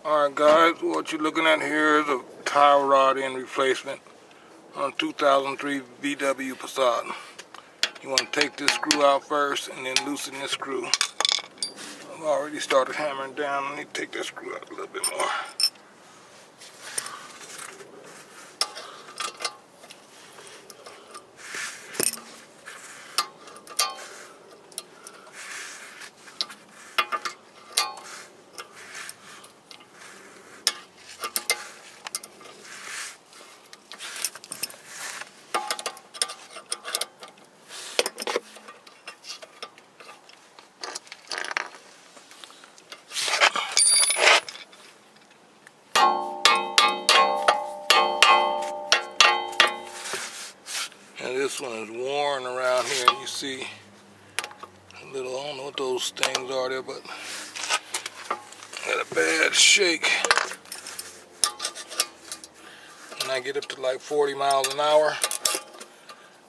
Alright guys, what you're looking at here is a tie rod end replacement on 2003 VW Passat. You want to take this screw out first and then loosen this screw. I've already started hammering down. I need to take this screw out a little bit more. And this one is worn around here. You see a little, I don't know what those things are there, but got a bad shake. When I get up to like 40 miles an hour,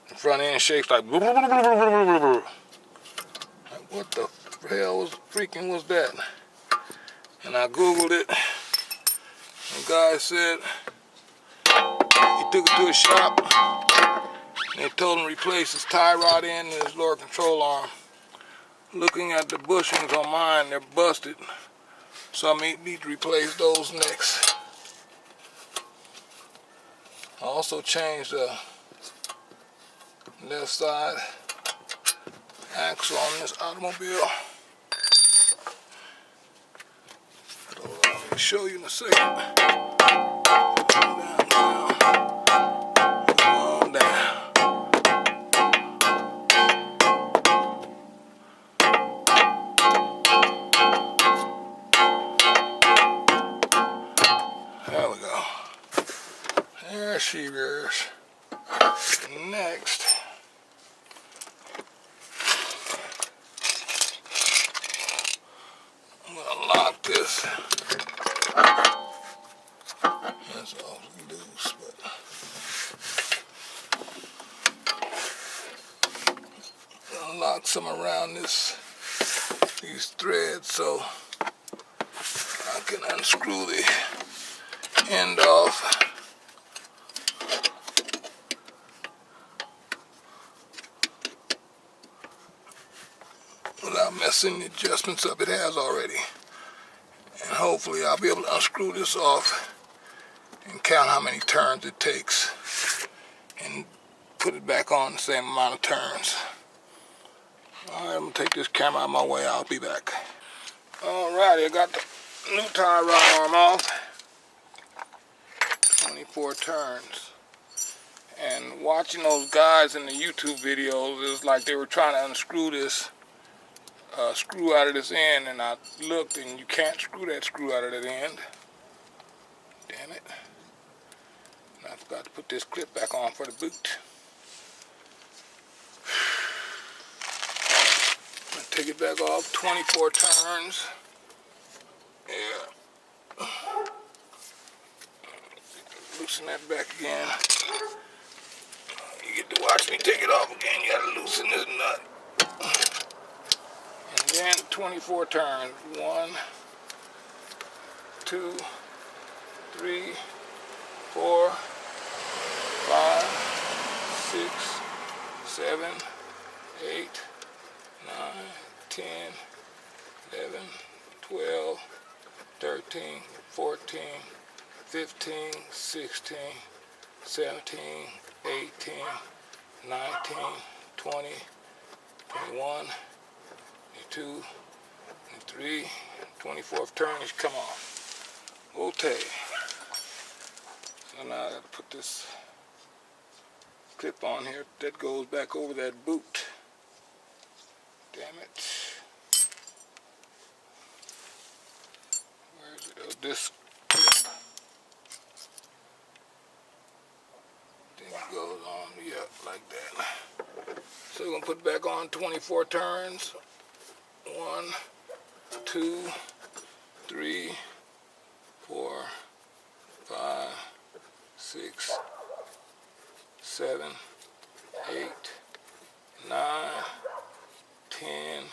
the front end shakes like, what the hell freaking was that? And I Googled it. The guy said he took it to a shop. They told him to replace his tie rod end and his lower control arm. Looking at the bushings on mine, they're busted. So I may need to replace those next. I also changed the left side axle on this automobile. I'll show you in a second. There we go. There she is. Next, I'm going to lock this. That's awfully loose, but I'll lock some around these threads so I can unscrew the end off. Without messing the adjustments up it has already. And hopefully I'll be able to unscrew this off and count how many turns it takes and put it back on the same amount of turns. Alright, I'm going to take this camera out of my way. I'll be back. Alrighty, I got the new tie rod arm off. 24 turns. And watching those guys in the YouTube videos, it was like they were trying to unscrew this screw out of this end, and I looked and you can't screw that screw out of that end. Damn it. And I forgot to put this clip back on for the boot. I'm going to take it back off, 24 turns. Yeah. Loosen that back again. You get to watch me take it off again. You got to loosen this nut. And then 24 turns. 1, 2, 3, 4, 5, 6, 7, 8, 9, 10, 11, 12, 13, 14, 15, 16, 17, 18, 19, 20, 21, 22, 23, 24th turn is come off. Okay. So now I gotta put this clip on here that goes back over that boot. Damn it. Where is it? Oh, this clip. Then it goes on, yeah, like that. So we're gonna put it back on 24 turns. 1, 2, 3, 4, 5, 6, 7, 8, 9, 10,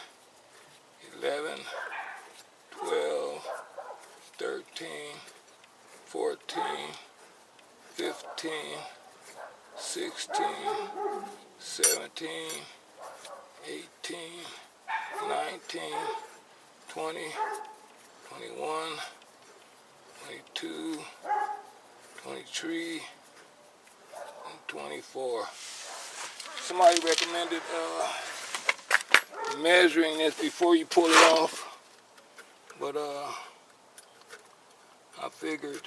11, 12, 13, 14, 15, 16, 17, 18, 19, 20, 21, 22, 23, and 24. Somebody recommended measuring this before you pull it off, but I figured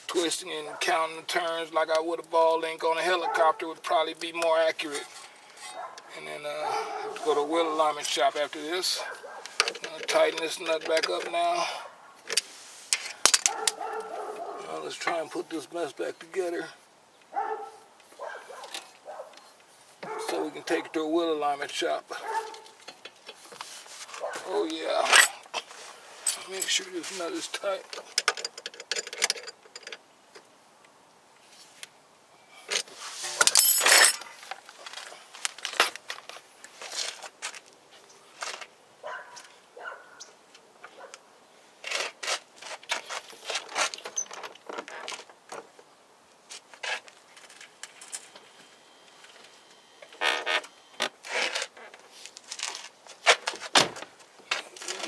twisting and counting the turns like I would a ball link on a helicopter would probably be more accurate. And then have to go to a wheel alignment shop after this. I'm gonna tighten this nut back up now. Now let's try and put this mess back together so we can take it to a wheel alignment shop. Oh yeah. Make sure this nut is tight.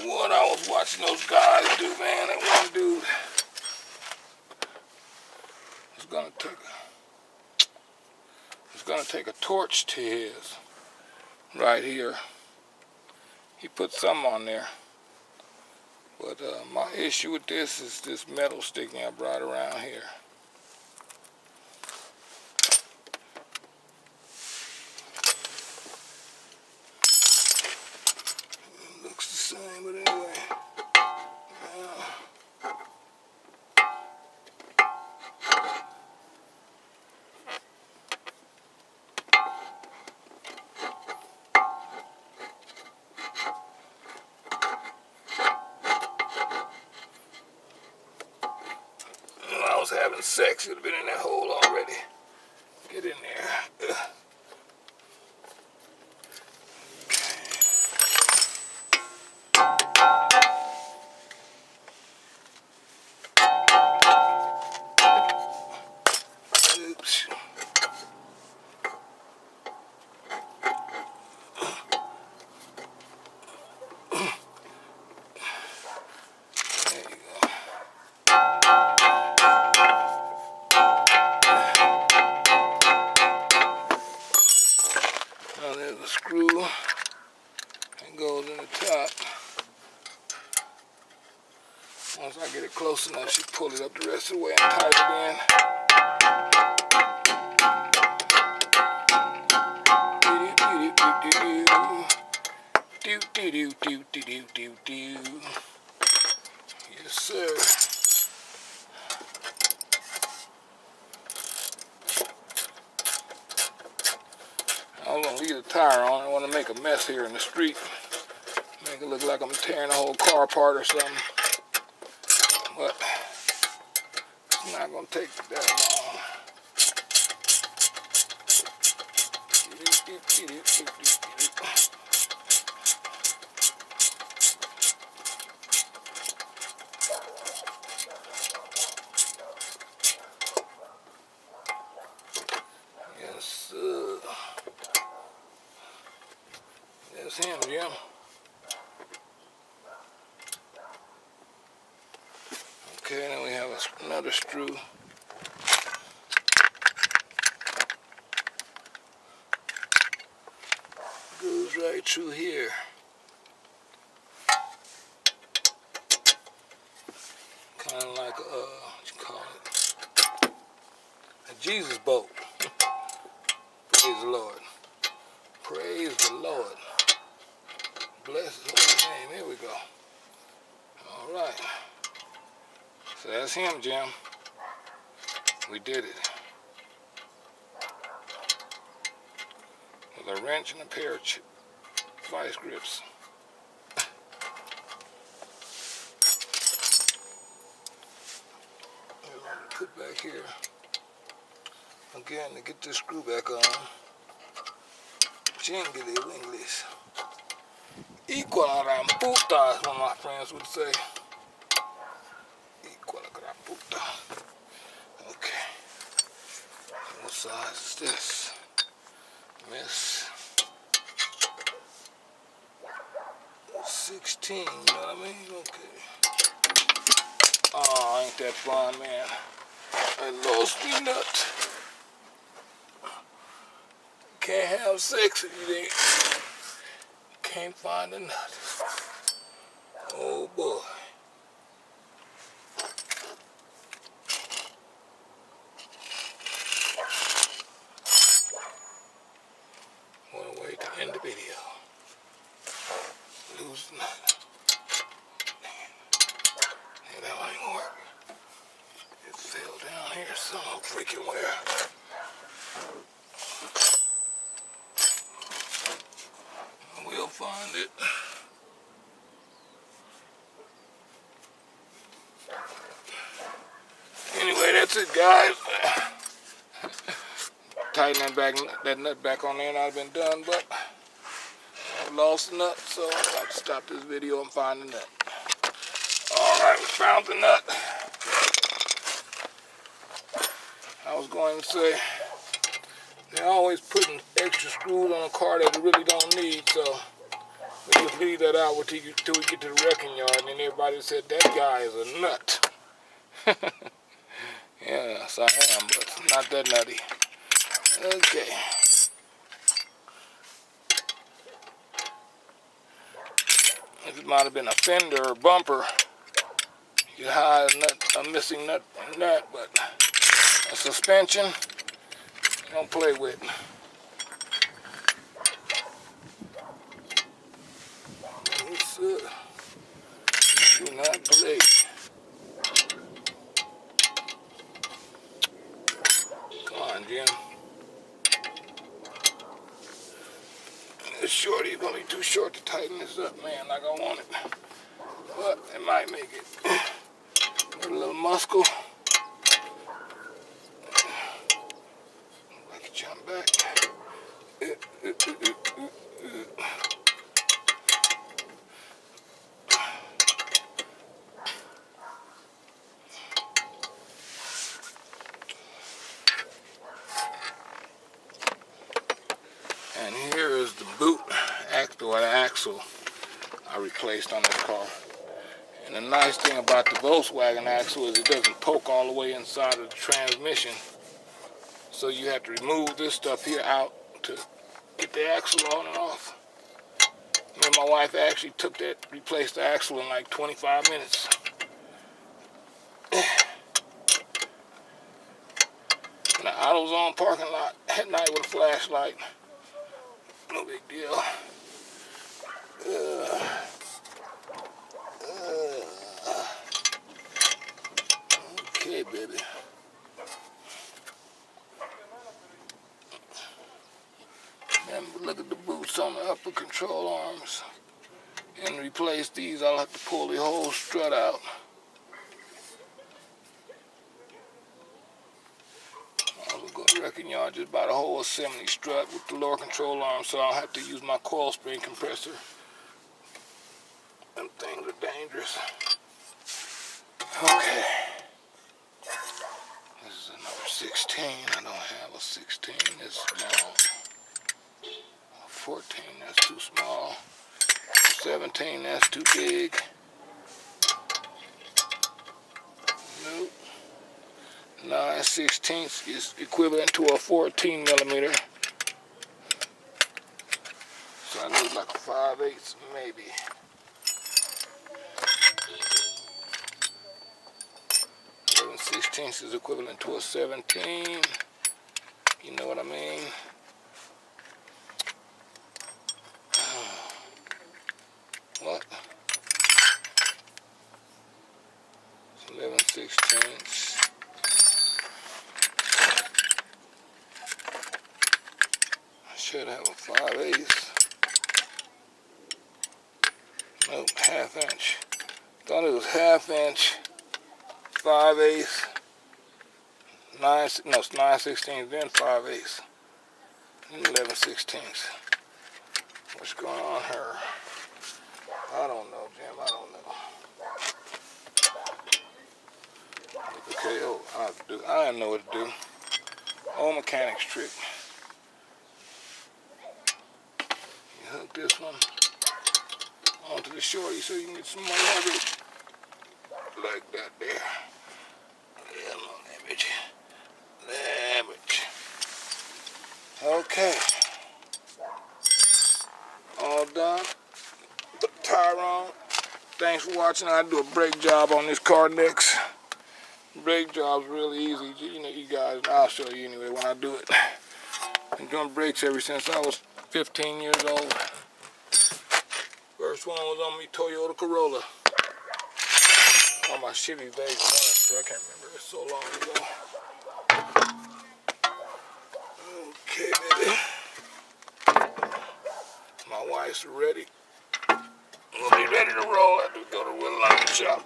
What I was watching those guys do, man, that one dude is gonna take a torch to his right here. He put some on there, but my issue with this is this metal sticking up right around here. Looks the same, but anyway. I was having sex, it would have been in that hole already. Get in there. Oops. Now there's a screw that goes in the top. Once I get it close enough, you pull it up the rest of the way and tighten it in. Yes, sir. I was gonna leave the tire on. I want to make a mess here in the street. Make it look like I'm tearing the whole car apart or something. But it's not gonna take that long. Yes, that's him, Jim. Okay, then we have another screw. Goes right through here. Kind of like what you call it? A Jesus bolt. Praise the Lord. Praise the Lord. Bless his holy name. Here we go. All right. So that's him, Jim. We did it. With a wrench and a pair of vice grips. Put back here. Again, to get this screw back on. Jingly winglies. Equal a gran puta, as one of my friends would say. Equal a gran puta. Okay. What size is this? Miss 16, you know what I mean? Okay. Oh, ain't that fun, man. I lost me nut. Can't have sex if you can't find a nut. Oh boy. What a way to end the video. Lose the nut. Yeah, that one ain't work. It fell down here some freaking where. We'll find it. Anyway, that's it, guys. Tighten that nut back on there and I've been done, but I've lost the nut, so I'm about to stop this video and find the nut. Alright, we found the nut. I was going to say, they're always putting extra screws on a car that we really don't need, so we just leave that out until we get to the wrecking yard, and then everybody said, that guy is a nut. Yes, I am, but not that nutty. Okay. If it might have been a fender or bumper, you could hide a missing nut in that, but a suspension, you don't play with. Do not play. Come on, Jim. This shorty's gonna be too short to tighten this up, man, like I want it. But it might make it. Put a little muscle. I can jump back. And here is the boot axle, or the axle I replaced on this car. And the nice thing about the Volkswagen axle is it doesn't poke all the way inside of the transmission. So you have to remove this stuff here out to get the axle on and off. Me and my wife actually replaced the axle in like 25 minutes. In the AutoZone parking lot at night with a flashlight. No big deal. Okay, baby. And look at the boots on the upper control arms. And to replace these, I'll have to pull the whole strut out. I was going to wrecking yard, just buy the whole assembly strut with the lower control arm, so I'll have to use my coil spring compressor. Them things are dangerous. Okay. This is a number 16. I don't have a 16 this small. 14, that's too small. 17, that's too big. Nope. 9/16 is equivalent to a 14 millimeter. So I need like a 5/8 maybe. And 16 is equivalent to a 17. You know what I mean? What? 11/16. I should have a 5/8. Nope, 1/2 inch. Thought it was 1/2 inch. 5/8. 9/16, then 5/8. Then 11/16. What's going on here? I don't know, Jim. I don't know. Okay, oh, I know what to do. Old mechanic's trick. You hook this one onto the shorty so you can get some more leverage. Like that there. Yeah, no leverage. Leverage. Okay. All done. Put the tire on. Thanks for watching. I do a brake job on this car next. Brake job's really easy. You know, you guys, I'll show you anyway when I do it. Been doing brakes ever since I was 15 years old. First one was on my Toyota Corolla. On my Chevy Vise 1 or 2, I can't remember. It's so long ago. Okay, baby. My wife's ready. We'll be ready to roll after we go to the line shop.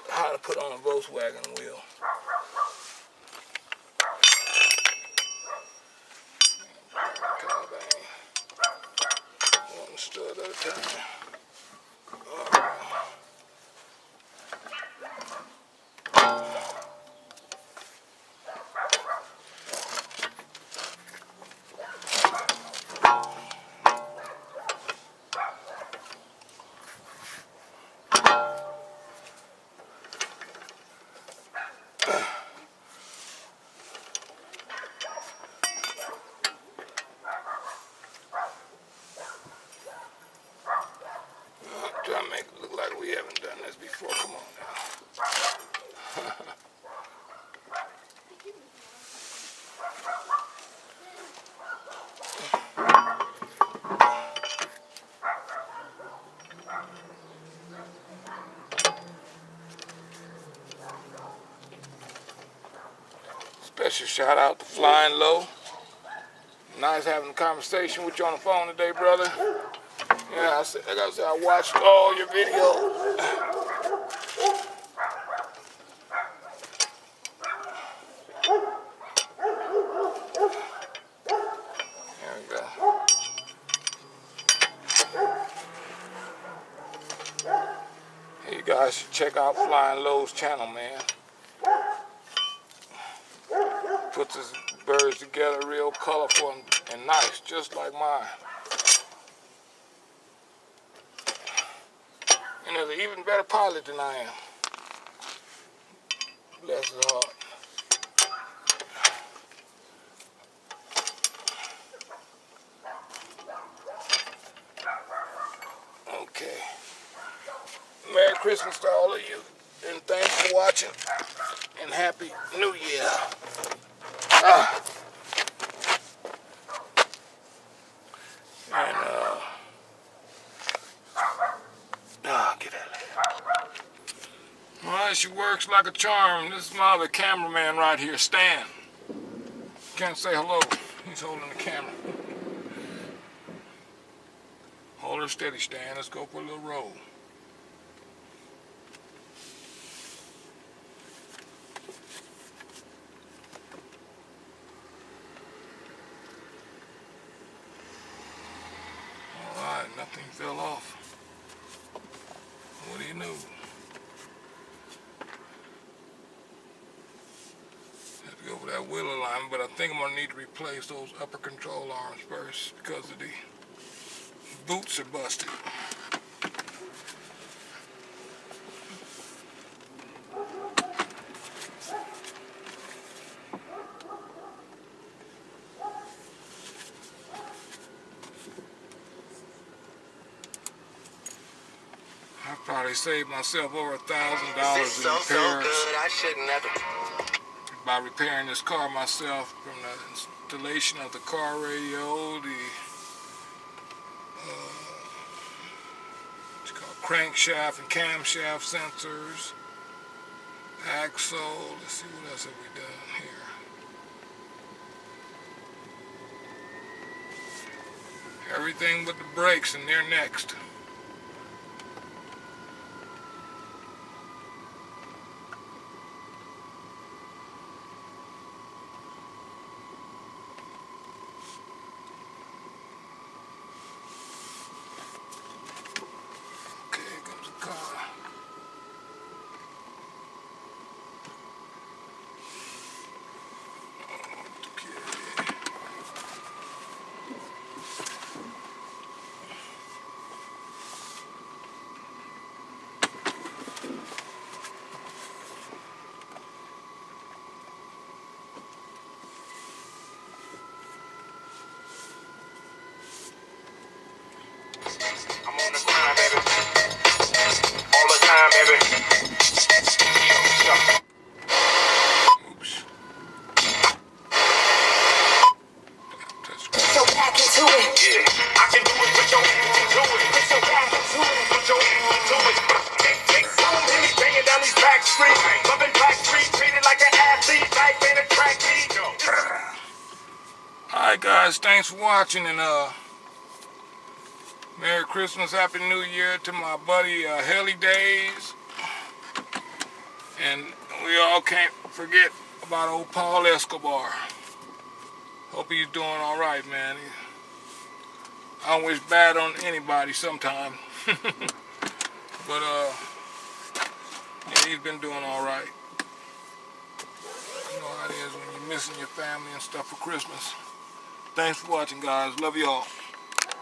How to put on a Volkswagen wheel. One stud at a time. Try to make it look like we haven't done this before. Come on now. Special shout out to Flying Low. Nice having a conversation with you on the phone today, brother. Yeah, like I said, I watched all your videos. There we go. Hey, you guys should check out Flying Low's channel, man. Puts his birds together real colorful and nice, just like mine. And there's an even better pilot than I am. Bless his heart. Okay. Merry Christmas to all of you. And thanks for watching. And Happy New Year. Get out of here. Well, she works like a charm. This is my other cameraman right here, Stan. Can't say hello. He's holding the camera. Hold her steady, Stan. Let's go for a little roll. Alright, nothing fell off. What do you know? Have to go over that wheel alignment, but I think I'm going to need to replace those upper control arms first because of the boots are busted. I probably saved myself over $1,000 in repairs by repairing this car myself, from the installation of the car radio, the what's called crankshaft and camshaft sensors, axle. Let's see, what else have we done here. Everything but the brakes, and they're next. down these back streets. Loving back street, treated like an athlete. Life ain't a track meet. Alright guys, thanks for watching, and Merry Christmas, Happy New Year to my buddy Helly Days. And we all can't forget about old Paul Escobar. Hope he's doing alright, man. I don't wish bad on anybody sometime. But yeah, he's been doing alright. You know how it is when you're missing your family and stuff for Christmas. Thanks for watching, guys. Love you all.